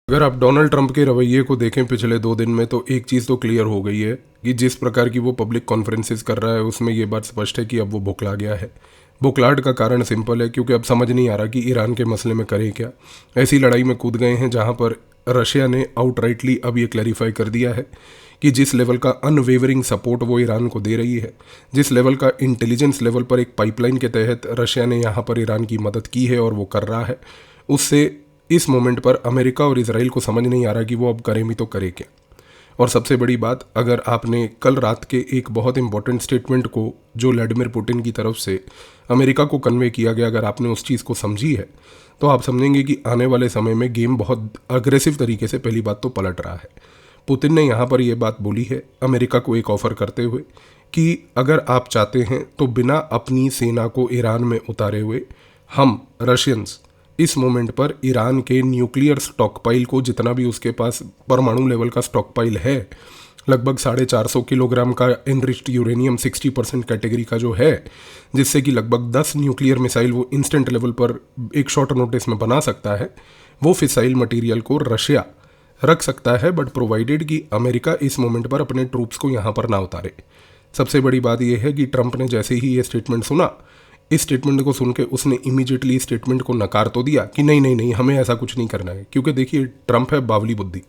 अगर आप Donald Trump के रवैये को देखें पिछले 2 दिन में, तो एक चीज़ तो क्लियर हो गई है कि जिस प्रकार की वो पब्लिक कॉन्फ्रेंसेस कर रहा है उसमें ये बात स्पष्ट है कि अब वो बौखला गया है। बौखलाहट का कारण सिंपल है, क्योंकि अब समझ नहीं आ रहा कि ईरान के मसले में करें क्या। ऐसी लड़ाई में कूद गए हैं जहां पर रशिया ने आउटराइटली अब ये क्लैरिफाई कर दिया है कि जिस लेवल का अनवेवरिंग सपोर्ट वो ईरान को दे रही है, जिस लेवल का इंटेलिजेंस लेवल पर एक पाइपलाइन के तहत रशिया ने यहाँ पर ईरान की मदद की है और वो कर रहा है, उससे इस मोमेंट पर अमेरिका और इसराइल को समझ नहीं आ रहा कि वो अब करें भी तो करे क्या। और सबसे बड़ी बात, अगर आपने कल रात के एक बहुत इंपॉर्टेंट स्टेटमेंट को जो व्लादिमीर पुतिन की तरफ से अमेरिका को कन्वे किया गया, अगर आपने उस चीज़ को समझी है, तो आप समझेंगे कि आने वाले समय में गेम बहुत अग्रेसिव तरीके से पहली बात तो पलट रहा है। पुतिन ने यहाँ पर यह बात बोली है अमेरिका को एक ऑफ़र करते हुए कि अगर आप चाहते हैं तो बिना अपनी सेना को ईरान में उतारे हुए हम रशियंस इस मोमेंट पर ईरान के न्यूक्लियर स्टॉकपाइल को, जितना भी उसके पास परमाणु लेवल का स्टॉकपाइल है, लगभग 450 किलोग्राम का एनरिच्ड यूरेनियम 60% कैटेगरी का जो है, जिससे कि लगभग 10 न्यूक्लियर मिसाइल वो इंस्टेंट लेवल पर एक शॉर्ट नोटिस में बना सकता है, वो फिसाइल मटेरियल को रशिया रख सकता है, बट प्रोवाइडेड कि अमेरिका इस मोमेंट पर अपने ट्रूप्स को यहाँ पर ना उतारे। सबसे बड़ी बात यह है कि ट्रंप ने जैसे ही ये स्टेटमेंट सुना, इस स्टेटमेंट को सुन के उसने इमीडिएटली इस स्टेटमेंट को नकार तो दिया कि नहीं नहीं नहीं, हमें ऐसा कुछ नहीं करना है, क्योंकि देखिए ट्रंप है बावली बुद्धि,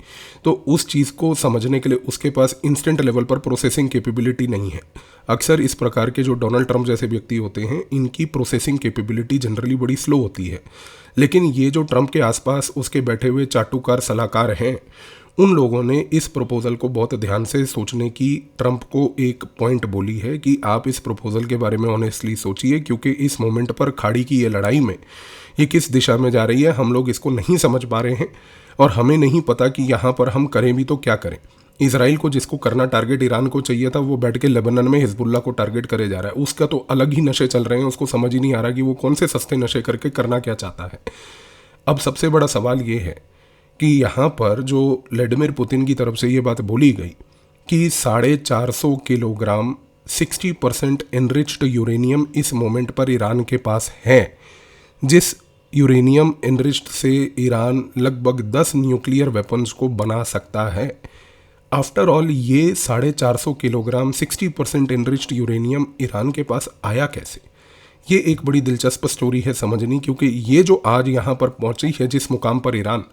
तो उस चीज़ को समझने के लिए उसके पास इंस्टेंट लेवल पर प्रोसेसिंग कैपेबिलिटी नहीं है। अक्सर इस प्रकार के जो डोनाल्ड ट्रंप जैसे व्यक्ति होते हैं, इनकी प्रोसेसिंग कैपेबिलिटी जनरली बड़ी स्लो होती है। लेकिन ये जो ट्रंप के आसपास उसके बैठे हुए चाटुकार सलाहकार हैं, उन लोगों ने इस प्रपोज़ल को बहुत ध्यान से सोचने की ट्रंप को एक पॉइंट बोली है कि आप इस प्रपोज़ल के बारे में ऑनेस्टली सोचिए, क्योंकि इस मोमेंट पर खाड़ी की ये लड़ाई में ये किस दिशा में जा रही है हम लोग इसको नहीं समझ पा रहे हैं, और हमें नहीं पता कि यहाँ पर हम करें भी तो क्या करें। इसराइल को जिसको करना टारगेट ईरान को चाहिए था, वो बैठ के लेबनान में हिजबुल्ला को टारगेट करे जा रहा है। उसका तो अलग ही नशे चल रहे हैं, उसको समझ ही नहीं आ रहा कि वो कौन से सस्ते नशे करके करना क्या चाहता है। अब सबसे बड़ा सवाल ये है कि यहाँ पर जो व्लादिमीर पुतिन की तरफ से ये बात बोली गई कि 450 किलोग्राम 60% एनरिच्ड यूरेनियम इस मोमेंट पर ईरान के पास है, जिस यूरेनियम एनरिच्ड से ईरान लगभग 10 न्यूक्लियर वेपन्स को बना सकता है। आफ्टर ऑल ये 450 किलोग्राम 60% एनरिच्ड यूरेनियम ईरान के पास आया कैसे? ये एक बड़ी दिलचस्प स्टोरी है समझनी, क्योंकि ये जो आज यहाँ पर पहुँची है जिस मुकाम पर ईरान,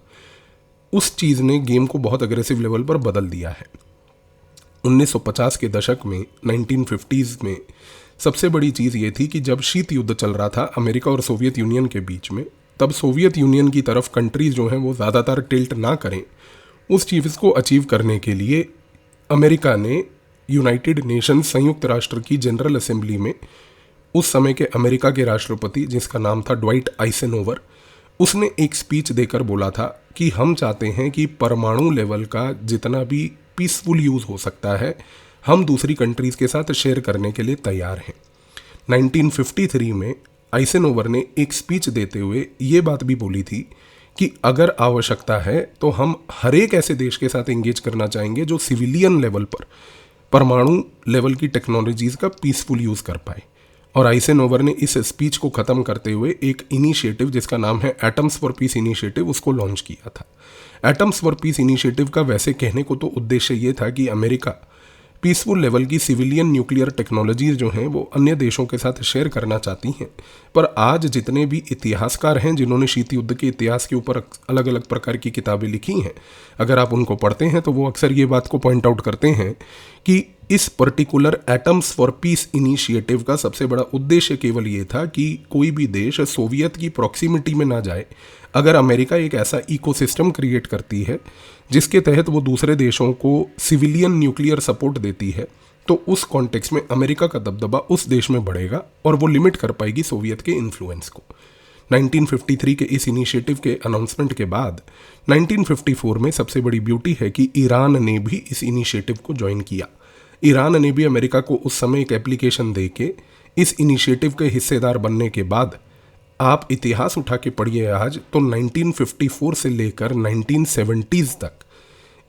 उस चीज़ ने गेम को बहुत अग्रेसिव लेवल पर बदल दिया है। 1950 के दशक में, 1950s में सबसे बड़ी चीज़ ये थी कि जब शीत युद्ध चल रहा था अमेरिका और सोवियत यूनियन के बीच में, तब सोवियत यूनियन की तरफ कंट्रीज़ जो हैं वो ज़्यादातर टिल्ट ना करें, उस चीज़ को अचीव करने के लिए अमेरिका ने यूनाइटेड नेशंस संयुक्त राष्ट्र की जनरल असेंबली में उस समय के अमेरिका के राष्ट्रपति, जिसका नाम था ड्वाइट आइसेनहोवर, उसने एक स्पीच देकर बोला था कि हम चाहते हैं कि परमाणु लेवल का जितना भी पीसफुल यूज़ हो सकता है हम दूसरी कंट्रीज़ के साथ शेयर करने के लिए तैयार हैं। 1953 में आइसेनहोवर ने एक स्पीच देते हुए ये बात भी बोली थी कि अगर आवश्यकता है तो हम हर एक ऐसे देश के साथ एंगेज करना चाहेंगे जो सिविलियन लेवल पर परमाणु लेवल की टेक्नोलॉजीज़ का पीसफुल यूज़ कर पाए। और आइसेनहोवर ने इस स्पीच को ख़त्म करते हुए एक इनिशिएटिव जिसका नाम है एटम्स फॉर पीस इनिशिएटिव, उसको लॉन्च किया था। एटम्स फॉर पीस इनिशिएटिव का वैसे कहने को तो उद्देश्य ये था कि अमेरिका पीसफुल लेवल की सिविलियन न्यूक्लियर टेक्नोलॉजीज जो हैं वो अन्य देशों के साथ शेयर करना चाहती हैं। पर आज जितने भी इतिहासकार हैं जिन्होंने शीत युद्ध के इतिहास के ऊपर अलग अलग प्रकार की किताबें लिखी हैं, अगर आप उनको पढ़ते हैं तो वो अक्सर ये बात को पॉइंट आउट करते हैं कि इस particular atoms for piece initiative का सबसे बड़ा उद्देश्य केवल ये था कि कोई भी देश सोवियत की प्रॉक्सिमिटी में ना जाए। अगर अमेरिका एक ऐसा इकोसिस्टम क्रिएट करती है जिसके तहत वो दूसरे देशों को सिविलियन न्यूक्लियर सपोर्ट देती है, तो उस कॉन्टेक्स्ट में अमेरिका का दबदबा उस देश में बढ़ेगा और वो लिमिट कर पाएगी सोवियत के इन्फ्लुएंस को। 1953 के इस इनिशिएटिव के अनाउंसमेंट के बाद 1954 में सबसे बड़ी ब्यूटी है कि ईरान ने भी इस इनिशिएटिव को ज्वाइन किया। ईरान ने भी अमेरिका को उस समय एक एप्लीकेशन दे के इस इनिशिएटिव के हिस्सेदार बनने के बाद, आप इतिहास उठा के पढ़िए आज तो 1954 से लेकर 1970s तक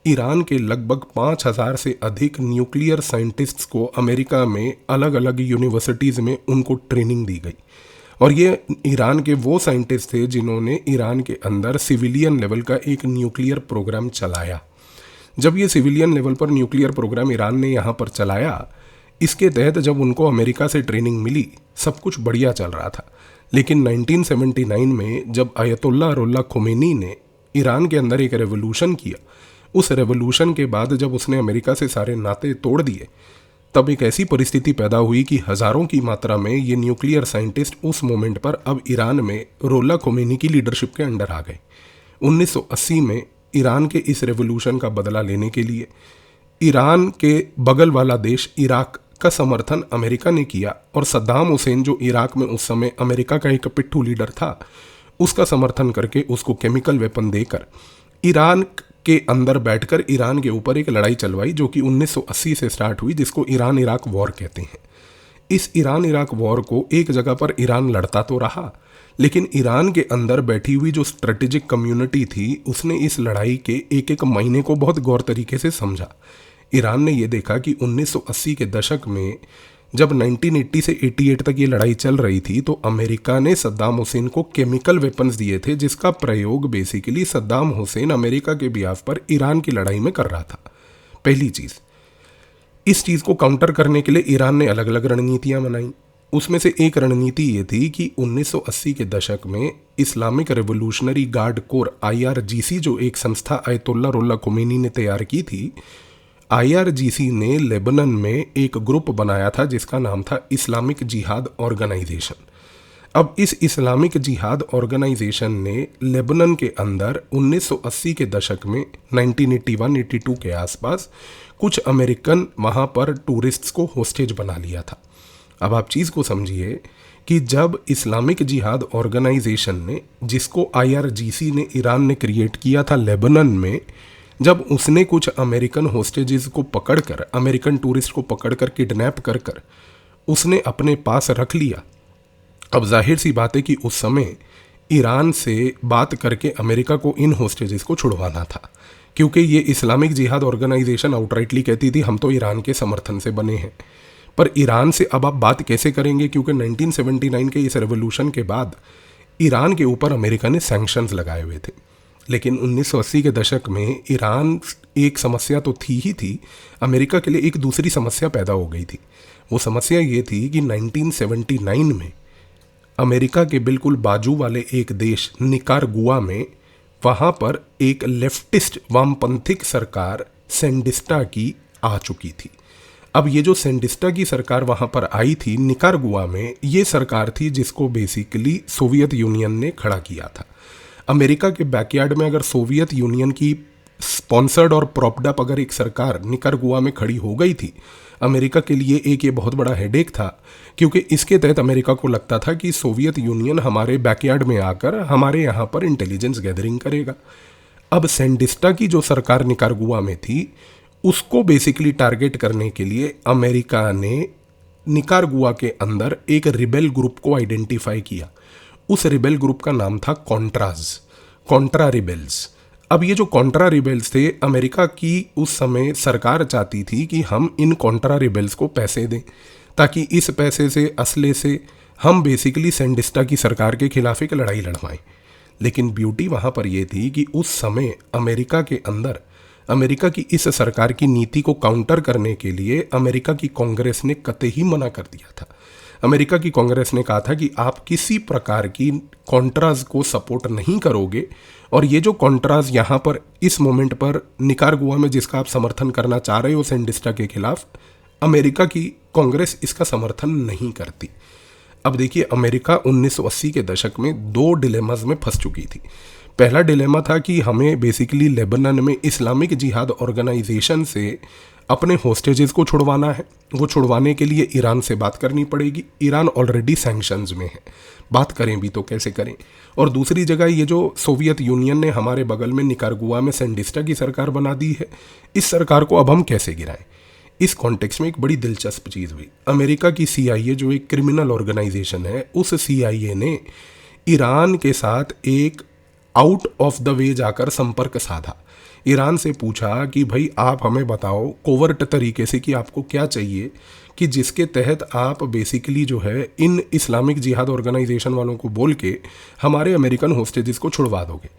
ईरान के लगभग 5000 से अधिक न्यूक्लियर साइंटिस्ट्स को अमेरिका में अलग अलग यूनिवर्सिटीज़ में उनको ट्रेनिंग दी गई। और ये ईरान के वो साइंटिस्ट थे जिन्होंने ईरान के अंदर सिविलियन लेवल का एक न्यूक्लियर प्रोग्राम चलाया। जब ये सिविलियन लेवल पर न्यूक्लियर प्रोग्राम ईरान ने यहाँ पर चलाया, इसके तहत जब उनको अमेरिका से ट्रेनिंग मिली, सब कुछ बढ़िया चल रहा था। लेकिन 1979 में जब अयतुल्ला रुल्ला खोमेनी ने ईरान के अंदर एक रेवोल्यूशन किया, उस रेवोल्यूशन के बाद जब उसने अमेरिका से सारे नाते तोड़ दिए, तब एक ऐसी परिस्थिति पैदा हुई कि हज़ारों की मात्रा में ये न्यूक्लियर साइंटिस्ट उस मोमेंट पर अब ईरान में रुल्ला खोमेनी की लीडरशिप के अंडर आ गए। 1980 में ईरान के इस रेवोल्यूशन का बदला लेने के लिए ईरान के बगल वाला देश इराक का समर्थन अमेरिका ने किया, और सद्दाम हुसैन जो इराक में उस समय अमेरिका का एक पिट्ठू लीडर था, उसका समर्थन करके उसको केमिकल वेपन देकर ईरान के अंदर बैठकर ईरान के ऊपर एक लड़ाई चलवाई, जो कि 1980 से स्टार्ट हुई, जिसको ईरान इराक वॉर कहते हैं। इस ईरान इराक वॉर को एक जगह पर ईरान लड़ता तो रहा, लेकिन ईरान के अंदर बैठी हुई जो स्ट्रेटेजिक कम्युनिटी थी, उसने इस लड़ाई के एक एक महीने को बहुत गौर तरीके से समझा। ईरान ने यह देखा कि 1980 के दशक में जब 1980 से 88 तक ये लड़ाई चल रही थी, तो अमेरिका ने सद्दाम हुसैन को केमिकल वेपन्स दिए थे, जिसका प्रयोग बेसिकली सद्दाम हुसैन अमेरिका के बिहाफ पर ईरान की लड़ाई में कर रहा था। पहली चीज़, इस चीज़ को काउंटर करने के लिए ईरान ने अलग अलग रणनीतियाँ बनाई। उसमें से एक रणनीति ये थी कि 1980 के दशक में Islamic revolutionary guard core IRGC, जो एक संस्था अयतुल्ला रुल्ला खोमेनी ने तैयार की थी, IRGC ने लेबनान में एक ग्रुप बनाया था जिसका नाम था इस्लामिक जिहाद ऑर्गेनाइजेशन। अब इस इस्लामिक जिहाद ऑर्गेनाइजेशन ने लेबनान के अंदर 1980 के दशक में 1981-82 के आसपास कुछ अमेरिकन वहाँ पर टूरिस्ट्स को होस्टेज बना लिया था। अब आप चीज़ को समझिए कि जब इस्लामिक जिहाद ऑर्गेनाइजेशन ने, जिसको IRGC ने ईरान ने क्रिएट किया था लेबनान में, जब उसने कुछ अमेरिकन होस्टेजेस को पकड़कर, अमेरिकन टूरिस्ट को पकड़कर किडनैप कर कर उसने अपने पास रख लिया, अब जाहिर सी बात है कि उस समय ईरान से बात करके अमेरिका को इन होस्टेजेस को छुड़वाना था, क्योंकि ये इस्लामिक जिहाद ऑर्गेनाइजेशन आउटराइटली कहती थी हम तो ईरान के समर्थन से बने हैं। पर ईरान से अब आप बात कैसे करेंगे, क्योंकि 1979 के इस रेवोल्यूशन के बाद ईरान के ऊपर अमेरिका ने सैंक्शंस लगाए हुए थे। लेकिन 1980 के दशक में ईरान एक समस्या तो थी ही थी, अमेरिका के लिए एक दूसरी समस्या पैदा हो गई थी। वो समस्या ये थी कि 1979 में अमेरिका के बिल्कुल बाजू वाले एक देश निकारागुआ में, वहाँ पर एक लेफ्टिस्ट वामपंथिक सरकार सेंडिस्टा की आ चुकी थी। अब ये जो सेंडिस्टा की सरकार वहाँ पर आई थी निकारागुआ में, ये सरकार थी जिसको बेसिकली सोवियत यूनियन ने खड़ा किया था। अमेरिका के बैकयार्ड में अगर सोवियत यूनियन की स्पॉन्सर्ड और प्रॉप्ड अप अगर एक सरकार निकारागुआ में खड़ी हो गई थी, अमेरिका के लिए एक ये बहुत बड़ा हेडेक था, क्योंकि इसके तहत अमेरिका को लगता था कि सोवियत यूनियन हमारे बैकयार्ड में आकर हमारे यहाँ पर इंटेलिजेंस गैदरिंग करेगा। अब सेंडिस्टा की जो सरकार निकारागुआ में थी, उसको बेसिकली टारगेट करने के लिए अमेरिका ने निकारागुआ के अंदर एक रिबेल ग्रुप को आइडेंटिफाई किया। उस रिबेल ग्रुप का नाम था कॉन्ट्रा रिबेल्स। अब ये जो कॉन्ट्रा रिबेल्स थे, अमेरिका की उस समय सरकार चाहती थी कि हम इन कॉन्ट्रा रिबेल्स को पैसे दें, ताकि इस पैसे से, असले से हम बेसिकली सेंडिस्टा की सरकार के खिलाफ एक लड़ाई लड़वाएं। लेकिन ब्यूटी वहाँ पर यह थी कि उस समय अमेरिका के अंदर अमेरिका की इस सरकार की नीति को काउंटर करने के लिए अमेरिका की कांग्रेस ने कतई मना कर दिया था। अमेरिका की कांग्रेस ने कहा था कि आप किसी प्रकार की कॉन्ट्राज को सपोर्ट नहीं करोगे, और ये जो कॉन्ट्राज यहाँ पर इस मोमेंट पर निकारागुआ में जिसका आप समर्थन करना चाह रहे हो सेंडिस्टा के खिलाफ, अमेरिका की कांग्रेस इसका समर्थन नहीं करती। अब देखिए, अमेरिका 1980 के दशक में दो डिलेमाज में फंस चुकी थी। पहला डिलेमा था कि हमें बेसिकली लेबनान में इस्लामिक जिहाद ऑर्गेनाइजेशन से अपने होस्टेजेस को छुड़वाना है। वो छुड़वाने के लिए ईरान से बात करनी पड़ेगी। ईरान ऑलरेडी सैंक्शंस में है, बात करें भी तो कैसे करें। और दूसरी जगह ये जो सोवियत यूनियन ने हमारे बगल में निकारागुआ में सेंडिस्टा की सरकार बना दी है, इस सरकार को अब हम कैसे गिराएं। इस कॉन्टेक्स्ट में एक बड़ी दिलचस्प चीज़ हुई। अमेरिका की CIA जो एक क्रिमिनल ऑर्गेनाइजेशन है, उस CIA ने ईरान के साथ एक आउट ऑफ द वे जाकर संपर्क साधा। ईरान से पूछा कि भाई आप हमें बताओ कोवर्ट तरीके से कि आपको क्या चाहिए कि जिसके तहत आप बेसिकली जो है इन इस्लामिक जिहाद ऑर्गेनाइजेशन वालों को बोल के हमारे अमेरिकन होस्टेजेस को छुड़वा दोगे।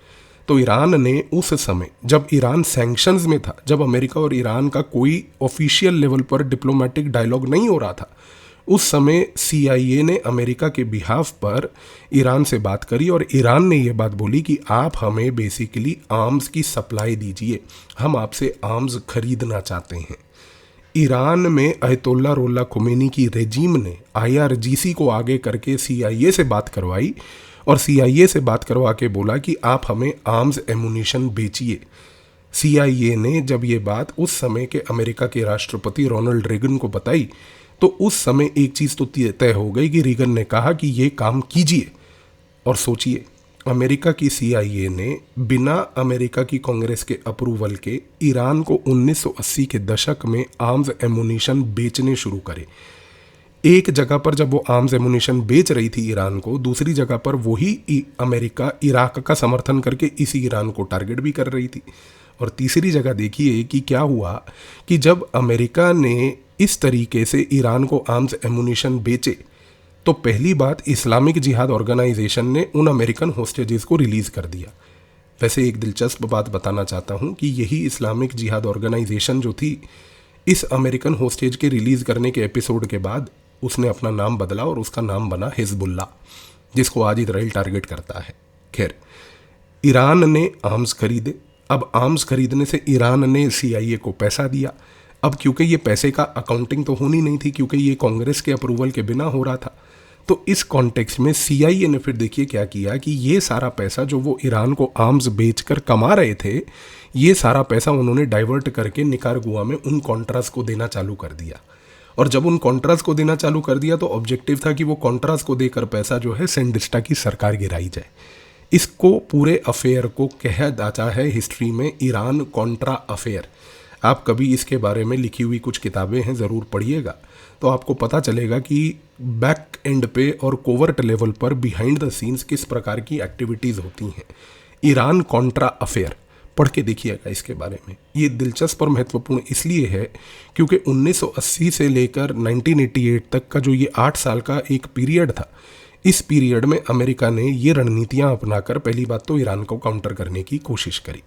तो ईरान ने उस समय जब ईरान सैंक्शंस में था, जब अमेरिका और ईरान का कोई ऑफिशियल लेवल पर डिप्लोमेटिक डायलॉग नहीं हो रहा था, उस समय CIA ने अमेरिका के बिहाफ पर ईरान से बात करी और ईरान ने ये बात बोली कि आप हमें बेसिकली आर्म्स की सप्लाई दीजिए, हम आपसे आर्म्स खरीदना चाहते हैं। ईरान में अयतुल्ला रुल्ला खुमैनी की रेजिम ने IRGC को आगे करके CIA से बात करवाई और CIA से बात करवा के बोला कि आप हमें आर्म्स एमुनिशन बेचिए। CIA ने जब ये बात उस समय के अमेरिका के राष्ट्रपति रोनाल्ड रेगन को बताई तो उस समय एक चीज़ तो तय हो गई कि रीगन ने कहा कि ये काम कीजिए। और सोचिए, अमेरिका की CIA ने बिना अमेरिका की कांग्रेस के अप्रूवल के ईरान को 1980 के दशक में आर्म्स एमुनिशन बेचने शुरू करे। एक जगह पर जब वो आर्म्स एमुनिशन बेच रही थी ईरान को, दूसरी जगह पर वही अमेरिका इराक का समर्थन करके इसी ईरान को टारगेट भी कर रही थी। और तीसरी जगह देखिए कि क्या हुआ कि जब अमेरिका ने इस तरीके से ईरान को आर्म्स एमुनिशन बेचे तो पहली बात इस्लामिक जिहाद ऑर्गेनाइजेशन ने उन अमेरिकन होस्टेजेस को रिलीज़ कर दिया। वैसे एक दिलचस्प बात बताना चाहता हूँ कि यही इस्लामिक जिहाद ऑर्गेनाइजेशन जो थी, इस अमेरिकन होस्टेज के रिलीज़ करने के एपिसोड के बाद उसने अपना नाम बदला और उसका नाम बना हिजबुल्ला, जिसको आज इजराइल टारगेट करता है। खैर, ईरान ने आर्म्स खरीदे। अब आर्म्स खरीदने से ईरान ने CIA को पैसा दिया। अब क्योंकि ये पैसे का अकाउंटिंग तो होनी नहीं थी, क्योंकि ये कांग्रेस के अप्रूवल के बिना हो रहा था, तो इस कॉन्टेक्स्ट में CIA ने फिर देखिए क्या किया कि ये सारा पैसा जो वो ईरान को आर्म्स बेचकर कमा रहे थे, ये सारा पैसा उन्होंने डाइवर्ट करके निकारागुआ में उन कॉन्ट्रास को देना चालू कर दिया। और जब उन कॉन्ट्रास को देना चालू कर दिया तो ऑब्जेक्टिव था कि वो कॉन्ट्रास को देकर पैसा जो है सेंडिस्टा की सरकार गिराई जाए। इसको पूरे अफेयर को कहा जाता है हिस्ट्री में ईरान कॉन्ट्रा अफेयर। आप कभी इसके बारे में लिखी हुई कुछ किताबें हैं, ज़रूर पढ़िएगा, तो आपको पता चलेगा कि बैक एंड पे और कोवर्ट लेवल पर बिहाइंड द सीन्स किस प्रकार की एक्टिविटीज़ होती हैं। ईरान कॉन्ट्रा अफेयर पढ़ के देखिएगा इसके बारे में। ये दिलचस्प और महत्वपूर्ण इसलिए है क्योंकि 1980 से लेकर 1988 तक का जो ये 8 साल का एक पीरियड था, इस पीरियड में अमेरिका ने ये रणनीतियाँ अपनाकर पहली बात तो ईरान को काउंटर करने की कोशिश करी।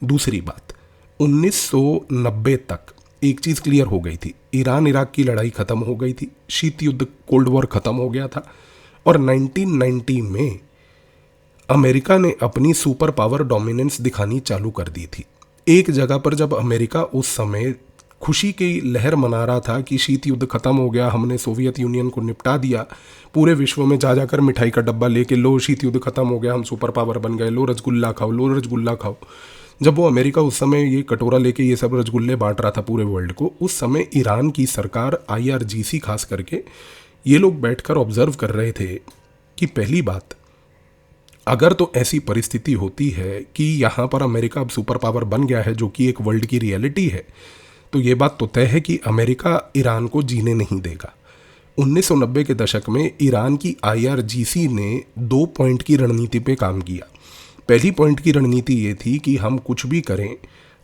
दूसरी बात, 1990 तक एक चीज़ क्लियर हो गई थी, ईरान इराक की लड़ाई ख़त्म हो गई थी, शीत युद्ध कोल्ड वॉर ख़त्म हो गया था और 1990 में अमेरिका ने अपनी सुपर पावर डोमिनेंस दिखानी चालू कर दी थी। एक जगह पर जब अमेरिका उस समय खुशी की लहर मना रहा था कि शीत युद्ध खत्म हो गया, हमने सोवियत यूनियन को निपटा दिया, पूरे विश्व में जा जाकर मिठाई का डब्बा लेके लो शीत युद्ध खत्म हो गया, हम सुपर पावर बन गए, लो रसगुल्ला खाओ, लो रसगुल्ला खाओ। जब वो अमेरिका उस समय ये कटोरा लेके ये सब रसगुल्ले बांट रहा था पूरे वर्ल्ड को, उस समय ईरान की सरकार IRGC खास करके ये लोग बैठकर ऑब्जर्व कर रहे थे कि पहली बात, अगर तो ऐसी परिस्थिति होती है कि यहाँ पर अमेरिका अब सुपर पावर बन गया है, जो कि एक वर्ल्ड की रियलिटी है, तो ये बात तो तय है कि अमेरिका ईरान को जीने नहीं देगा। 1990 के दशक में ईरान की IRGC ने 2 पॉइंट की रणनीति पे काम किया। पहली पॉइंट की रणनीति ये थी कि हम कुछ भी करें,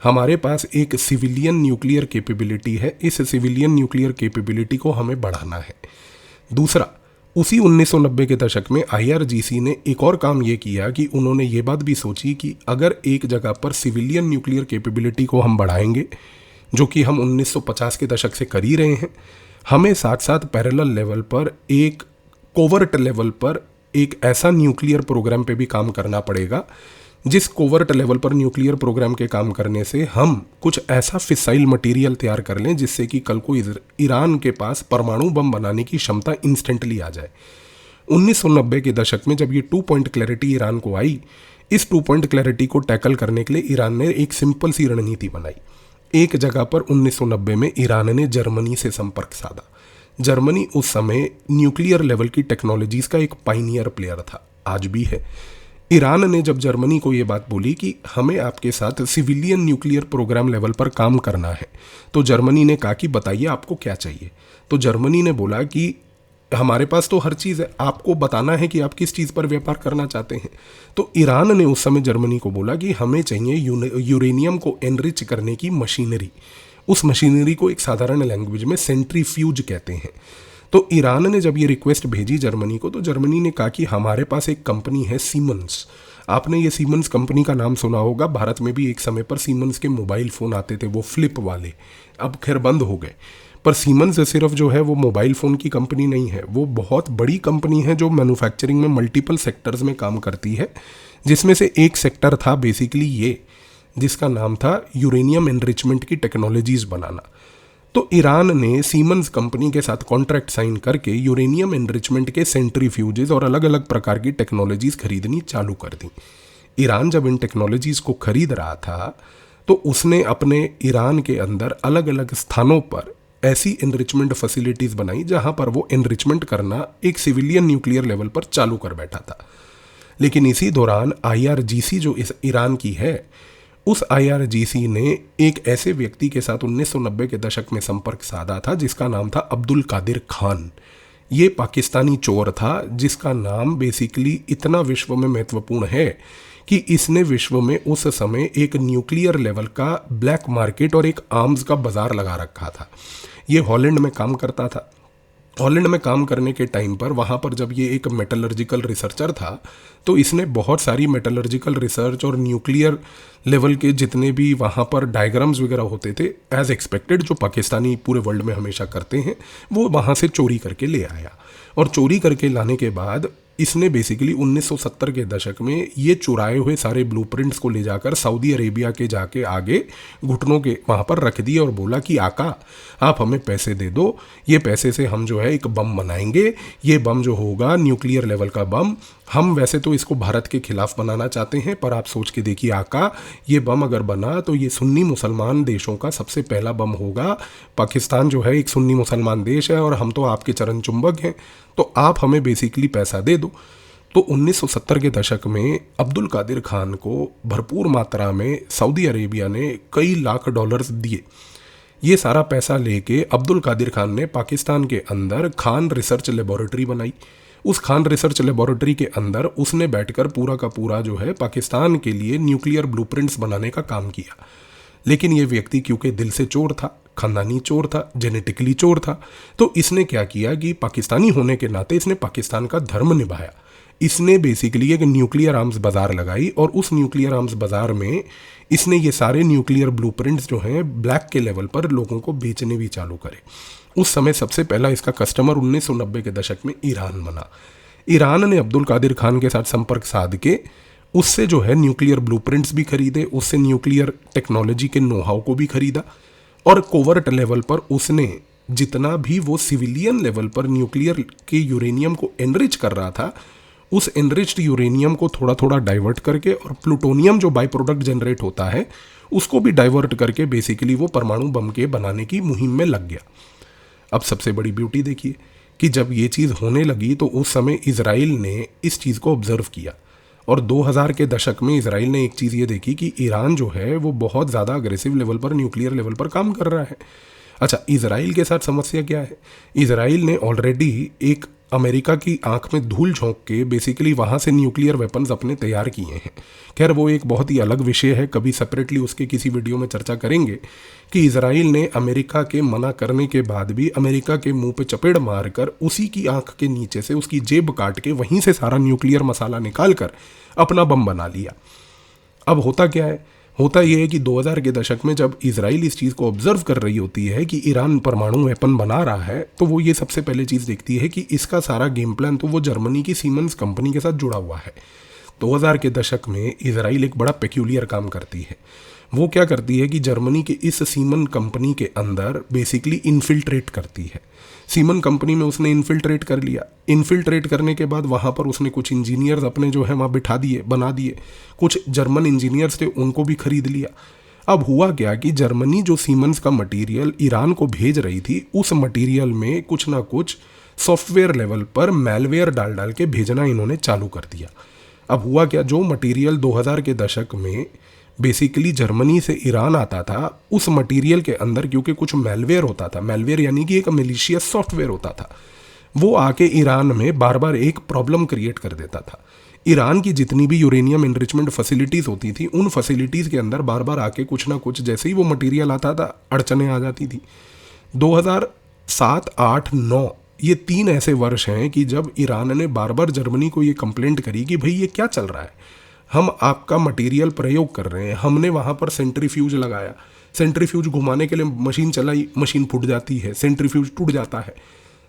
हमारे पास एक सिविलियन न्यूक्लियर कैपेबिलिटी है, इस सिविलियन न्यूक्लियर कैपेबिलिटी को हमें बढ़ाना है। दूसरा, उसी 1990 के दशक में IRGC ने एक और काम ये किया कि उन्होंने ये बात भी सोची कि अगर एक जगह पर सिविलियन न्यूक्लियर कैपेबिलिटी को हम बढ़ाएंगे, जो कि हम 1950 के दशक से कर ही रहे हैं, हमें साथ साथ पैरेलल लेवल पर एक कोवर्ट लेवल पर एक ऐसा न्यूक्लियर प्रोग्राम पे भी काम करना पड़ेगा, जिस कोवर्ट लेवल पर न्यूक्लियर प्रोग्राम के काम करने से हम कुछ ऐसा फिसाइल मटेरियल तैयार कर लें जिससे कि कल को ईरान के पास परमाणु बम बनाने की क्षमता इंस्टेंटली आ जाए। 1990 के दशक में जब ये 2 पॉइंट क्लैरिटी ईरान को आई, इस 2 पॉइंट क्लैरिटी को टैकल करने के लिए ईरान ने एक सिंपल सी रणनीति बनाई। एक जगह पर 1990 में ईरान ने जर्मनी से संपर्क साधा। जर्मनी उस समय न्यूक्लियर लेवल की टेक्नोलॉजीज़ का एक पाइनियर प्लेयर था, आज भी है। ईरान ने जब जर्मनी को ये बात बोली कि हमें आपके साथ सिविलियन न्यूक्लियर प्रोग्राम लेवल पर काम करना है, तो जर्मनी ने कहा कि बताइए आपको क्या चाहिए। तो जर्मनी ने बोला कि हमारे पास तो हर चीज़ है, आपको बताना है कि आप किस चीज़ पर व्यापार करना चाहते हैं। तो ईरान ने उस समय जर्मनी को बोला कि हमें चाहिए यूरेनियम को एनरिच करने की मशीनरी। उस मशीनरी को एक साधारण लैंग्वेज में सेंट्रीफ्यूज कहते हैं। तो ईरान ने जब ये रिक्वेस्ट भेजी जर्मनी को, तो जर्मनी ने कहा कि हमारे पास एक कंपनी है सीमेंस। आपने ये सीमेंस कंपनी का नाम सुना होगा, भारत में भी एक समय पर सीमेंस के मोबाइल फ़ोन आते थे, वो फ्लिप वाले, अब खैर बंद हो गए। पर सीमेंस सिर्फ जो है वो मोबाइल फ़ोन की कंपनी नहीं है, वो बहुत बड़ी कंपनी है जो मैन्युफैक्चरिंग में मल्टीपल सेक्टर्स में काम करती है, जिसमें से एक सेक्टर था बेसिकली ये, जिसका नाम था यूरेनियम एनरिचमेंट की टेक्नोलॉजीज़ बनाना। तो ईरान ने सीमेंस कंपनी के साथ कॉन्ट्रैक्ट साइन करके यूरेनियम एनरिचमेंट के सेंट्रीफ्यूजेस और अलग अलग प्रकार की टेक्नोलॉजीज़ खरीदनी चालू कर दी। ईरान जब इन टेक्नोलॉजीज़ को खरीद रहा था तो उसने अपने ईरान के अंदर अलग अलग स्थानों पर ऐसी एनरिचमेंट फैसिलिटीज़ बनाई जहां पर वो एनरिचमेंट करना एक सिविलियन न्यूक्लियर लेवल पर चालू कर बैठा था। लेकिन इसी दौरान IRGC जो इस ईरान की है, उस IRGC ने एक ऐसे व्यक्ति के साथ 1990 के दशक में संपर्क साधा था जिसका नाम था अब्दुल कादिर खान। ये पाकिस्तानी चोर था जिसका नाम बेसिकली इतना विश्व में महत्वपूर्ण है कि इसने विश्व में उस समय एक न्यूक्लियर लेवल का ब्लैक मार्केट और एक आर्म्स का बाजार लगा रखा था। ये हॉलैंड में काम करता था। हॉलैंड में काम करने के टाइम पर वहाँ पर जब ये एक मेटलर्जिकल रिसर्चर था तो इसने बहुत सारी मेटलर्जिकल रिसर्च और न्यूक्लियर लेवल के जितने भी वहाँ पर डायग्राम्स वगैरह होते थे एज एक्सपेक्टेड, जो पाकिस्तानी पूरे वर्ल्ड में हमेशा करते हैं, वो वहाँ से चोरी करके ले आया। और चोरी करके लाने के बाद इसने बेसिकली 1970 के दशक में ये चुराए हुए सारे ब्लूप्रिंट्स को ले जाकर सऊदी अरेबिया के जाके आगे घुटनों के वहाँ पर रख दिए और बोला कि आका आप हमें पैसे दे दो, ये पैसे से हम जो है एक बम बनाएंगे, ये बम जो होगा न्यूक्लियर लेवल का बम, हम वैसे तो इसको भारत के खिलाफ बनाना चाहते हैं, पर आप सोच के देखिए आका, ये बम अगर बना तो ये सुन्नी मुसलमान देशों का सबसे पहला बम होगा। पाकिस्तान जो है एक सुन्नी मुसलमान देश है और हम तो आपके चरण चुंबक हैं, तो आप हमें बेसिकली पैसा दे दो। तो 1970 के दशक में अब्दुल कादिर खान को भरपूर मात्रा में सऊदी अरेबिया ने कई लाख डॉलर्स दिए। ये सारा पैसा लेके अब्दुल कादिर खान ने पाकिस्तान के अंदर खान रिसर्च लेबोरेटरी बनाई। उस खान रिसर्च लेबोरेटरी के अंदर उसने बैठकर पूरा का पूरा जो है पाकिस्तान के लिए न्यूक्लियर ब्लूप्रिंट्स बनाने का काम किया। लेकिन ये व्यक्ति क्योंकि दिल से चोर था, खानदानी चोर था, जेनेटिकली चोर था, तो इसने क्या किया कि पाकिस्तानी होने के नाते इसने पाकिस्तान का धर्म निभाया। इसने बेसिकली एक न्यूक्लियर आर्म्स बाज़ार लगाई और उस न्यूक्लियर आर्म्स बाज़ार में इसने ये सारे न्यूक्लियर ब्लूप्रिंट्स जो हैं ब्लैक के लेवल पर लोगों को बेचने भी चालू करे। उस समय सबसे पहला इसका कस्टमर 1990 के दशक में ईरान बना। ईरान ने अब्दुल कादिर खान के साथ संपर्क साध के उससे जो है न्यूक्लियर ब्लूप्रिंट्स भी खरीदे, उससे न्यूक्लियर टेक्नोलॉजी के नो हाउ को भी खरीदा और कोवर्ट लेवल पर उसने जितना भी वो सिविलियन लेवल पर न्यूक्लियर के यूरेनियम को एनरिच कर रहा था, उस एनरिच्ड यूरेनियम को थोड़ा थोड़ा डाइवर्ट करके और प्लूटोनियम जो बाई प्रोडक्ट जनरेट होता है उसको भी डाइवर्ट करके बेसिकली वो परमाणु बम के बनाने की मुहिम में लग गया। अब सबसे बड़ी ब्यूटी देखिए कि जब ये चीज़ होने लगी तो उस समय इजराइल ने इस चीज़ को ऑब्जर्व किया और 2000 के दशक में इजराइल ने एक चीज़ ये देखी कि ईरान जो है वो बहुत ज़्यादा अग्रेसिव लेवल पर न्यूक्लियर लेवल पर काम कर रहा है। अच्छा, इजराइल के साथ समस्या क्या है? इजराइल ने ऑलरेडी एक अमेरिका की आंख में धूल झोंक के बेसिकली वहाँ से न्यूक्लियर वेपन्स अपने तैयार किए हैं। खैर वो एक बहुत ही अलग विषय है, कभी सेपरेटली उसके किसी वीडियो में चर्चा करेंगे कि इजराइल ने अमेरिका के मना करने के बाद भी अमेरिका के मुंह पे चपेड़ मारकर उसी की आंख के नीचे से उसकी जेब काट के वहीं से सारा न्यूक्लियर मसाला निकाल कर अपना बम बना लिया। अब होता क्या है? होता यह है कि 2000 के दशक में जब इजराइल इस चीज़ को ऑब्जर्व कर रही होती है कि ईरान परमाणु वेपन बना रहा है, तो वो ये सबसे पहले चीज़ देखती है कि इसका सारा गेम प्लान तो वो जर्मनी की सीमेंस कंपनी के साथ जुड़ा हुआ है। 2000 के दशक में इजराइल एक बड़ा पेक्यूलियर काम करती है। वो क्या करती है कि जर्मनी के इस सीमन कंपनी के अंदर बेसिकली इन्फिल्ट्रेट करती है। सीमन कंपनी में उसने इन्फिल्ट्रेट कर लिया। इन्फिल्ट्रेट करने के बाद वहाँ पर उसने कुछ इंजीनियर्स अपने जो है वहाँ बिठा दिए, बना दिए। कुछ जर्मन इंजीनियर्स थे उनको भी खरीद लिया। अब हुआ क्या कि जर्मनी जो सीमेंस का मटेरियल ईरान को भेज रही थी, उस मटेरियल में कुछ ना कुछ सॉफ्टवेयर लेवल पर मैलवेयर डाल डाल के भेजना इन्होंने चालू कर दिया। अब हुआ क्या, जो मटेरियल 2000 के दशक में बेसिकली जर्मनी से ईरान आता था, उस मटेरियल के अंदर क्योंकि कुछ मैलवेयर होता था, मैलवेयर यानी कि एक मलिशियस सॉफ्टवेयर होता था, वो आके ईरान में बार बार एक प्रॉब्लम क्रिएट कर देता था। ईरान की जितनी भी यूरेनियम एनरिचमेंट फैसिलिटीज़ होती थी, उन फैसिलिटीज़ के अंदर बार बार आके कुछ ना कुछ, जैसे ही वो मटेरियल आता था, अड़चने आ जाती थी। 2007, 8, 9 ये 3 ऐसे वर्ष हैं कि जब ईरान ने बार बार जर्मनी को ये कंप्लेंट करी कि भाई ये क्या चल रहा है, हम आपका मटेरियल प्रयोग कर रहे हैं, हमने वहाँ पर सेंट्रीफ्यूज लगाया, सेंट्रीफ्यूज घुमाने के लिए मशीन चलाई, मशीन फूट जाती है, सेंट्रीफ्यूज टूट जाता है।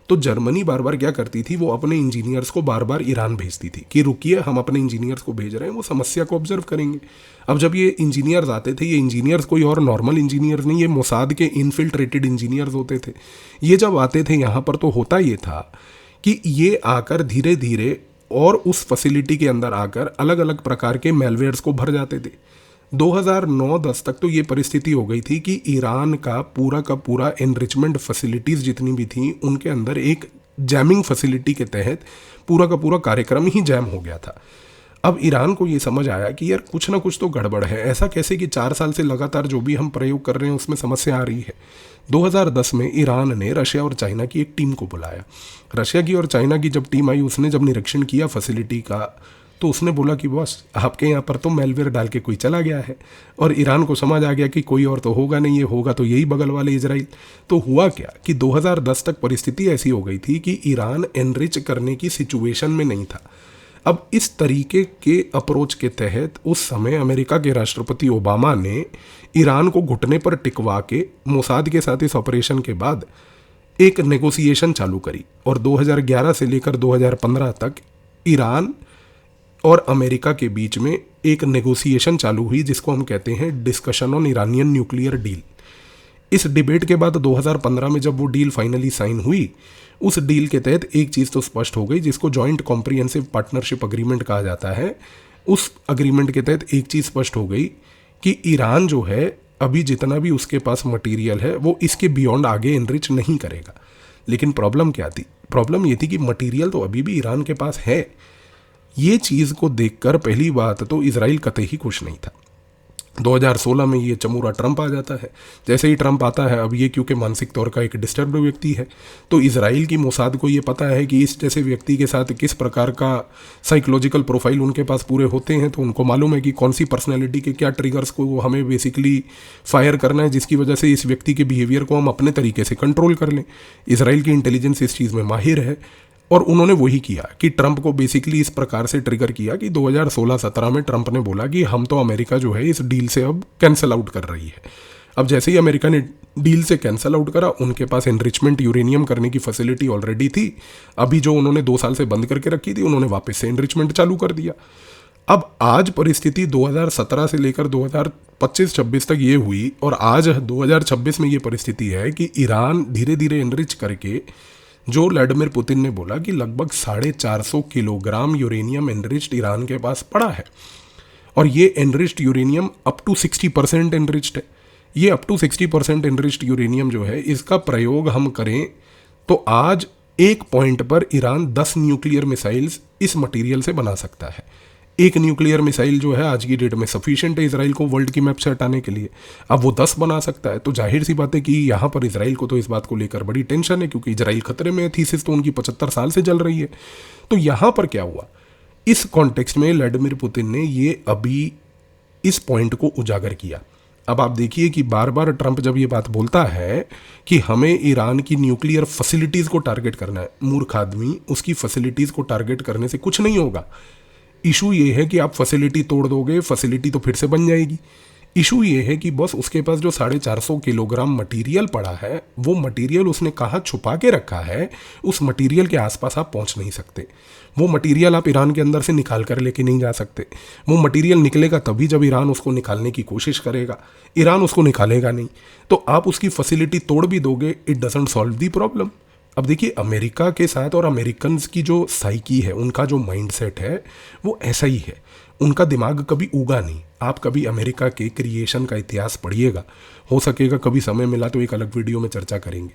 तो जर्मनी बार बार क्या करती थी, वो अपने इंजीनियर्स को बार बार ईरान भेजती थी कि रुकिए, हम अपने इंजीनियर्स को भेज रहे हैं, वो समस्या को ऑब्जर्व करेंगे। अब जब ये इंजीनियर्स आते थे, ये इंजीनियर्स कोई और नॉर्मल इंजीनियर्स नहीं, ये मोसाद के इनफिल्ट्रेटेड इंजीनियर्स होते थे। ये जब आते थे यहाँ पर, तो होता ये था कि ये आकर धीरे धीरे और उस फैसिलिटी के अंदर आकर अलग अलग प्रकार के मेलवेयर्स को भर जाते थे। 2009-10 तक तो ये परिस्थिति हो गई थी कि ईरान का पूरा एनरिचमेंट फैसिलिटीज़ जितनी भी थी, उनके अंदर एक जैमिंग फैसिलिटी के तहत पूरा का पूरा कार्यक्रम ही जैम हो गया था। अब ईरान को ये समझ आया कि यार कुछ ना कुछ तो गड़बड़ है। ऐसा कैसे कि 4 साल से लगातार जो भी हम प्रयोग कर रहे हैं उसमें समस्या आ रही है। 2010 में ईरान ने रशिया और चाइना की एक टीम को बुलाया। रशिया की और चाइना की जब टीम आई, उसने जब निरीक्षण किया फैसिलिटी का, तो उसने बोला कि बॉस, आपके यहाँ पर तो मेलवेयर डाल के कोई चला गया है। और ईरान को समझ आ गया कि कोई और तो होगा नहीं, ये होगा तो यही बगल वाले इजराइल। तो हुआ क्या कि 2010 तक परिस्थिति ऐसी हो गई थी कि ईरान एनरिच करने की सिचुएशन में नहीं था। अब इस तरीके के अप्रोच के तहत उस समय अमेरिका के राष्ट्रपति ओबामा ने ईरान को घुटने पर टिकवा के मोसाद के साथ इस ऑपरेशन के बाद एक नेगोशिएशन चालू करी। और 2011 से लेकर 2015 तक ईरान और अमेरिका के बीच में एक नेगोशिएशन चालू हुई, जिसको हम कहते हैं discussion on Iranian nuclear deal. इस डिबेट के बाद 2015 में जब वो डील फाइनली साइन हुई, उस डील के तहत एक चीज़ तो स्पष्ट हो गई, जिसको जॉइंट कॉम्प्रिहेंसिव पार्टनरशिप अग्रीमेंट कहा जाता है। उस अग्रीमेंट के तहत एक चीज़ स्पष्ट हो गई कि ईरान जो है, अभी जितना भी उसके पास मटीरियल है, वो इसके बियॉन्ड आगे एनरिच नहीं करेगा। लेकिन प्रॉब्लम क्या थी? प्रॉब्लम ये थी कि मटीरियल तो अभी भी ईरान के पास है। ये चीज़ को देखकर पहली बात तो इजराइल कतई ही खुश नहीं था। 2016 में ये चमूरा ट्रंप आ जाता है। जैसे ही ट्रंप आता है, अब ये क्योंकि मानसिक तौर का एक डिस्टर्ब्ड व्यक्ति है, तो इजराइल की मोसाद को ये पता है कि इस जैसे व्यक्ति के साथ किस प्रकार का साइकोलॉजिकल प्रोफाइल उनके पास पूरे होते हैं। तो उनको मालूम है कि कौन सी पर्सनैलिटी के क्या ट्रिगर्स को हमें बेसिकली फायर करना है, जिसकी वजह से इस व्यक्ति के बिहेवियर को हम अपने तरीके से कंट्रोल कर लें। इजराइल की इंटेलिजेंस इस चीज़ में माहिर है, और उन्होंने वही किया कि ट्रंप को बेसिकली इस प्रकार से ट्रिगर किया कि 2016-17 में ट्रंप ने बोला कि हम तो अमेरिका जो है इस डील से अब कैंसिल आउट कर रही है। अब जैसे ही अमेरिका ने डील से कैंसिल आउट करा, उनके पास एनरिचमेंट यूरेनियम करने की फैसिलिटी ऑलरेडी थी। अभी जो उन्होंने 2 साल से बंद करके रखी थी, उन्होंने वापस से एनरिचमेंट चालू कर दिया। अब आज परिस्थिति 2017 से लेकर 2025-26 तक ये हुई, और आज 2026 में ये परिस्थिति है कि ईरान धीरे धीरे एनरिच करके, जो व्लादिमीर पुतिन ने बोला कि लगभग 450 किलोग्राम यूरेनियम एनरिच्ड ईरान के पास पड़ा है। और ये enriched uranium up to 60% enriched है। ये अप टू 60% एनरिच्ड यूरेनियम जो है, इसका प्रयोग हम करें तो आज एक पॉइंट पर ईरान 10 न्यूक्लियर मिसाइल्स इस मटेरियल से बना सकता है। एक न्यूक्लियर मिसाइल जो है आज की डेट में सफिशिएंट है इसराइल को वर्ल्ड की मैप से हटाने के लिए। अब वो 10 बना सकता है, तो जाहिर सी बात है कि यहाँ पर इसराइल को तो इस बात को लेकर बड़ी टेंशन है, क्योंकि इसराइल खतरे में है। थीसिस तो उनकी 75 साल से चल रही है। तो यहाँ पर क्या हुआ, इस कॉन्टेक्स्ट में व्लादिमीर पुतिन ने ये अभी इस पॉइंट को उजागर किया। अब आप देखिए कि बार बार ट्रंप जब ये बात बोलता है कि हमें ईरान की न्यूक्लियर फैसिलिटीज़ को टारगेट करना है, मूर्ख आदमी, उसकी फैसिलिटीज़ को टारगेट करने से कुछ नहीं होगा। इशू ये है कि आप फैसिलिटी तोड़ दोगे, फैसिलिटी तो फिर से बन जाएगी। इशू ये है कि बस उसके पास जो 450 किलोग्राम मटेरियल पड़ा है, वो मटेरियल उसने कहाँ छुपा के रखा है, उस मटेरियल के आसपास आप पहुँच नहीं सकते। वो मटेरियल आप ईरान के अंदर से निकाल कर लेके नहीं जा सकते। वो मटेरियल निकलेगा तभी जब ईरान उसको निकालने की कोशिश करेगा। ईरान उसको निकालेगा नहीं, तो आप उसकी फैसिलिटी तोड़ भी दोगे, it doesn't solve the problem. अब देखिए, अमेरिका के साथ और अमेरिकन्स की जो साइकी है, उनका जो माइंडसेट है, वो ऐसा ही है। उनका दिमाग कभी उगा नहीं। आप कभी अमेरिका के क्रिएशन का इतिहास पढ़िएगा, हो सकेगा कभी समय मिला तो एक अलग वीडियो में चर्चा करेंगे।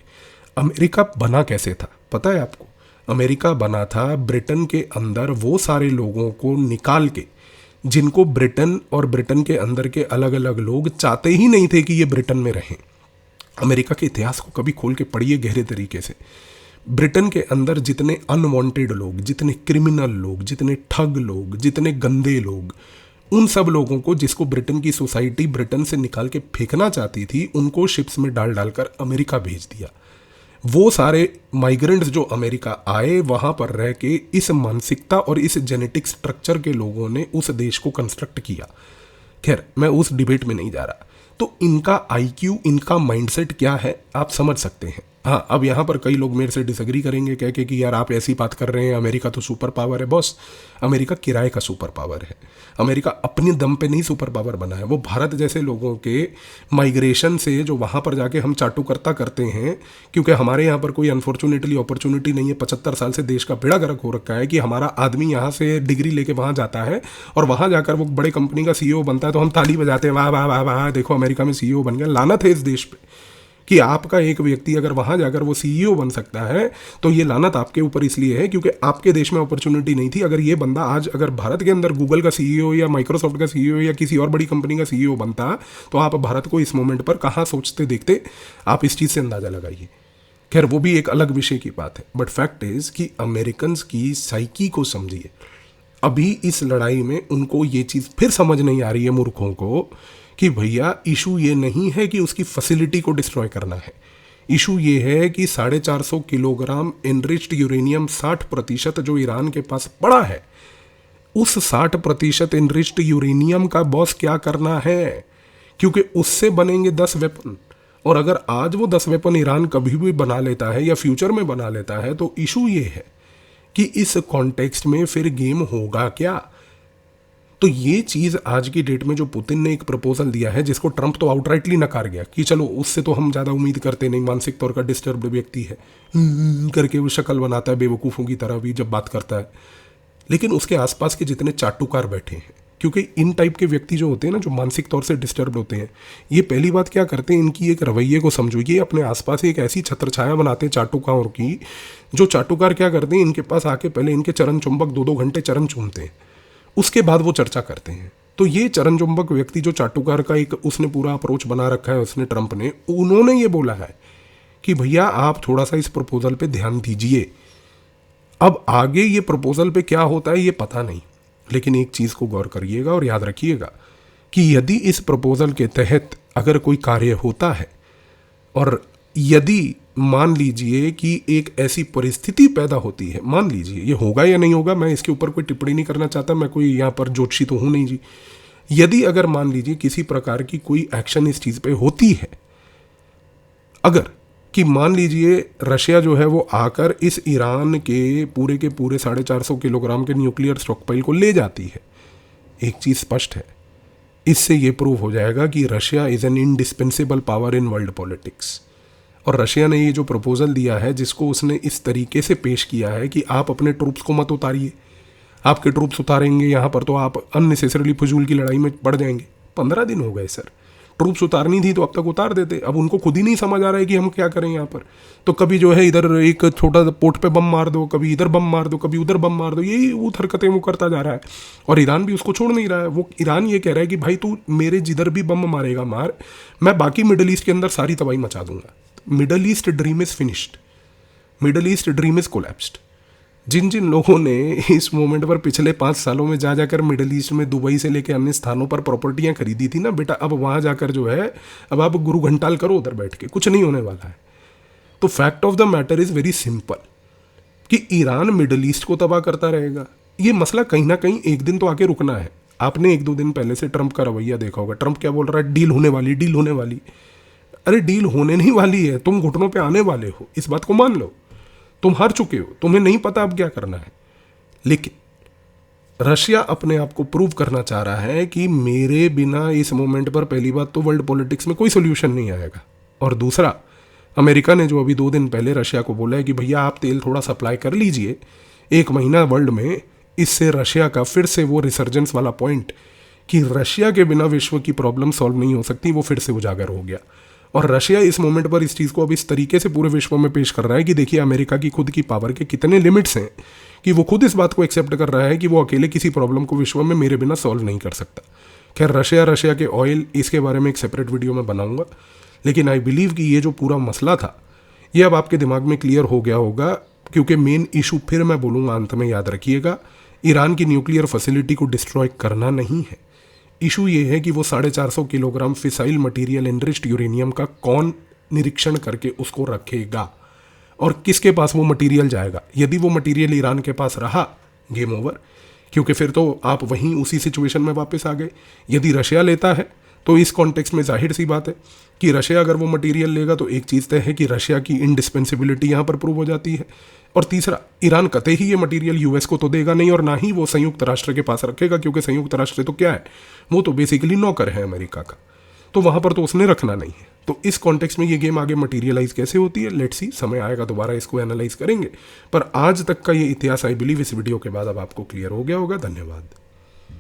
अमेरिका बना कैसे था पता है आपको? अमेरिका बना था ब्रिटेन के अंदर वो सारे लोगों को निकाल के, जिनको ब्रिटेन और ब्रिटेन के अंदर के अलग अलग लोग चाहते ही नहीं थे कि ये ब्रिटेन में रहें। अमेरिका के इतिहास को कभी खोल के पढ़िए गहरे तरीके से। ब्रिटेन के अंदर जितने अनवांटेड लोग, जितने क्रिमिनल लोग, जितने ठग लोग, जितने गंदे लोग, उन सब लोगों को जिसको ब्रिटेन की सोसाइटी ब्रिटेन से निकाल के फेंकना चाहती थी, उनको शिप्स में डाल डालकर अमेरिका भेज दिया। वो सारे माइग्रेंट्स जो अमेरिका आए, वहाँ पर रह के इस मानसिकता और इस जेनेटिक स्ट्रक्चर के लोगों ने उस देश को कंस्ट्रक्ट किया। खैर, मैं उस डिबेट में नहीं जा रहा। तो इनका आईक्यू, इनका माइंडसेट क्या है, आप समझ सकते हैं। हाँ, अब यहाँ पर कई लोग मेरे से डिसएग्री करेंगे, कह के कि यार आप ऐसी बात कर रहे हैं, अमेरिका तो सुपर पावर है। बॉस, अमेरिका किराए का सुपर पावर है। अमेरिका अपने दम पे नहीं सुपर पावर बना है। वो भारत जैसे लोगों के माइग्रेशन से जो वहाँ पर जाके हम चाटुकर्ता करते हैं, क्योंकि हमारे यहाँ पर कोई अनफॉर्चुनेटली अपॉर्चुनिटी नहीं है। 75 साल से देश का बेड़ा गर्क हो रखा है कि हमारा आदमी यहाँ से डिग्री लेके वहाँ जाता है और वहाँ जाकर वो बड़े कंपनी का सीईओ बनता है, तो हम ताली बजाते हैं, वाह वाह वाह वाह, देखो अमेरिका में सीईओ बन गया। लानत है इस देश पे कि आपका एक व्यक्ति अगर वहाँ जाकर वो सीईओ बन सकता है, तो ये लानत आपके ऊपर इसलिए है क्योंकि आपके देश में अपॉर्चुनिटी नहीं थी। अगर ये बंदा आज अगर भारत के अंदर गूगल का सीईओ या माइक्रोसॉफ्ट का सीईओ या किसी और बड़ी कंपनी का सीईओ बनता, तो आप भारत को इस मोमेंट पर कहाँ सोचते देखते, आप इस चीज़ से अंदाज़ा लगाइए। खैर, वो भी एक अलग विषय की बात है। बट फैक्ट इज़ कि अमेरिकन की साइकी को समझिए। अभी इस लड़ाई में उनको ये चीज़ फिर समझ नहीं आ रही है मूर्खों को कि भैया इशू ये नहीं है कि उसकी फैसिलिटी को डिस्ट्रॉय करना है। इशू ये है कि 450 किलोग्राम एनरिच्ड यूरेनियम 60% जो ईरान के पास पड़ा है, उस 60% एनरिच्ड यूरेनियम का बॉस क्या करना है, क्योंकि उससे बनेंगे 10 वेपन। और अगर आज वो 10 वेपन ईरान कभी भी बना लेता है या फ्यूचर में बना लेता है, तो इशू ये है कि इस कॉन्टेक्स्ट में फिर गेम होगा क्या। तो ये चीज़ आज की डेट में जो पुतिन ने एक प्रपोजल दिया है, जिसको ट्रंप तो आउटराइटली नकार गया कि चलो उससे तो हम ज़्यादा उम्मीद करते नहीं, मानसिक तौर का डिस्टर्ब्ड व्यक्ति है, करके वो शक्ल बनाता है बेवकूफ़ों की तरह भी जब बात करता है। लेकिन उसके आसपास के जितने चाटुकार बैठे हैं, क्योंकि इन टाइप के व्यक्ति जो होते हैं ना, जो मानसिक तौर से डिस्टर्ब्ड होते हैं, ये पहली बात क्या करते हैं, इनकी एक रवैये को समझो। ये अपने आसपास एक ऐसी छत्र छाया बनाते हैं चाटुकारों की, जो चाटुकार क्या करते हैं, इनके पास आके पहले इनके चरण चुंबक 2-2 घंटे चरण चूमते हैं, उसके बाद वो चर्चा करते हैं। तो ये चरण चुंबक व्यक्ति जो चाटुकार का एक उसने पूरा अप्रोच बना रखा है, उसने ट्रंप ने, उन्होंने ये बोला है कि भैया आप थोड़ा सा इस प्रपोजल पे ध्यान दीजिए। अब आगे ये प्रपोजल पे क्या होता है ये पता नहीं, लेकिन एक चीज़ को गौर करिएगा और याद रखिएगा कि यदि इस प्रपोजल के तहत अगर कोई कार्य होता है और यदि मान लीजिए कि एक ऐसी परिस्थिति पैदा होती है, मान लीजिए ये होगा या नहीं होगा, मैं इसके ऊपर कोई टिप्पणी नहीं करना चाहता, मैं कोई यहाँ पर ज्योतिषी तो हूँ नहीं जी। यदि अगर मान लीजिए किसी प्रकार की कोई एक्शन इस चीज़ पे होती है, अगर कि मान लीजिए रशिया जो है वो आकर इस ईरान के पूरे 450 किलोग्राम के न्यूक्लियर स्टॉकपाइल को ले जाती है, एक चीज़ स्पष्ट है, इससे ये प्रूव हो जाएगा कि Russia is an indispensable power in world politics. और रशिया ने ये जो प्रपोजल दिया है, जिसको उसने इस तरीके से पेश किया है कि आप अपने ट्रूप्स को मत उतारिए, आपके ट्रूप्स उतारेंगे यहाँ पर तो आप अननेसेसरली फजूल की लड़ाई में पड़ जाएंगे। 15 दिन हो गए सर, ट्रूप्स उतारनी थी तो अब तक उतार देते। अब उनको खुद ही नहीं समझ आ रहा है कि हम क्या करें यहाँ पर। तो कभी जो है इधर एक छोटा पोर्ट पे बम मार दो, कभी इधर बम मार दो, कभी उधर बम मार दो, यही वो हरकतें वो करता जा रहा है। और ईरान भी उसको छोड़ नहीं रहा है। वो ईरान ये कह रहा है कि भाई तू मेरे जिधर भी बम मारेगा मार, मैं बाकी मिडल ईस्ट के अंदर सारी तबाही मचा दूंगा। Middle east dream is finished, middle east dream is collapsed. जिन जिन लोगों ने इस मोमेंट पर पिछले 5 सालों में जा जाकर मिडल ईस्ट में दुबई से लेकर अन्य स्थानों पर प्रॉपर्टियां खरीदी थी ना बेटा, अब वहां जाकर जो है अब आप गुरु घंटाल करो उधर बैठ के, कुछ नहीं होने वाला है। तो fact of the matter is very simple कि ईरान मिडल ईस्ट को तबाह करता रहेगा। ये मसला कहीं ना कहीं एक दिन तो आके रुकना है। आपने 1-2 दिन पहले से ट्रंप का रवैया देखा होगा। ट्रंप क्या बोल रहा है, डील होने वाली, डील होने वाली। अरे डील होने नहीं वाली है, तुम घुटनों पे आने वाले हो, इस बात को मान लो। तुम हार चुके हो, तुम्हें नहीं पता अब क्या करना है। लेकिन रशिया अपने आप को प्रूव करना चाह रहा है कि मेरे बिना इस मोमेंट पर पहली बात तो वर्ल्ड पॉलिटिक्स में कोई सोल्यूशन नहीं आएगा, और दूसरा अमेरिका ने जो अभी 2 दिन पहले रशिया को बोला है कि भैया आप तेल थोड़ा सप्लाई कर लीजिए 1 महीना वर्ल्ड में, इससे रशिया का फिर से वो रिसर्जेंस वाला पॉइंट कि रशिया के बिना विश्व की प्रॉब्लम सॉल्व नहीं हो सकती, वो फिर से उजागर हो गया। और रशिया इस मोमेंट पर इस चीज़ को अब इस तरीके से पूरे विश्व में पेश कर रहा है कि देखिए अमेरिका की खुद की पावर के कितने लिमिट्स हैं कि वो खुद इस बात को एक्सेप्ट कर रहा है कि वो अकेले किसी प्रॉब्लम को विश्व में मेरे बिना सॉल्व नहीं कर सकता। खैर रशिया के ऑयल, इसके बारे में एक सेपरेट वीडियो में बनाऊंगा। लेकिन आई बिलीव कि ये जो पूरा मसला था, ये अब आपके दिमाग में क्लियर हो गया होगा, क्योंकि मेन इशू फिर मैं बोलूँगा अंत में, याद रखिएगा, ईरान की न्यूक्लियर फैसिलिटी को डिस्ट्रॉय करना नहीं है। इशू ये है कि वो 450 kilogram fissile material enriched uranium का कौन निरीक्षण करके उसको रखेगा और किसके पास वो मटेरियल जाएगा। यदि वो मटेरियल ईरान के पास रहा, गेम ओवर, क्योंकि फिर तो आप वहीं उसी सिचुएशन में वापस आ गए। यदि रशिया लेता है तो इस कॉन्टेक्स्ट में जाहिर सी बात है कि रशिया अगर वो मटेरियल लेगा तो एक चीज़ तय है कि रशिया की इंडिस्पेंसिबिलिटी यहाँ पर प्रूव हो जाती है, और तीसरा, ईरान कतई ही ये मटेरियल यूएस को तो देगा नहीं और ना ही वो संयुक्त राष्ट्र के पास रखेगा, क्योंकि संयुक्त राष्ट्र तो क्या है, वो तो बेसिकली नौकर है अमेरिका का, तो वहाँ पर तो उसने रखना नहीं है। तो इस कॉन्टेक्स्ट में ये गेम आगे मटीरियलाइज कैसे होती है, लेट्स सी, समय आएगा दोबारा इसको एनालाइज करेंगे। पर आज तक का ये इतिहास आई बिलीव इस वीडियो के बाद अब आपको क्लियर हो गया होगा। धन्यवाद।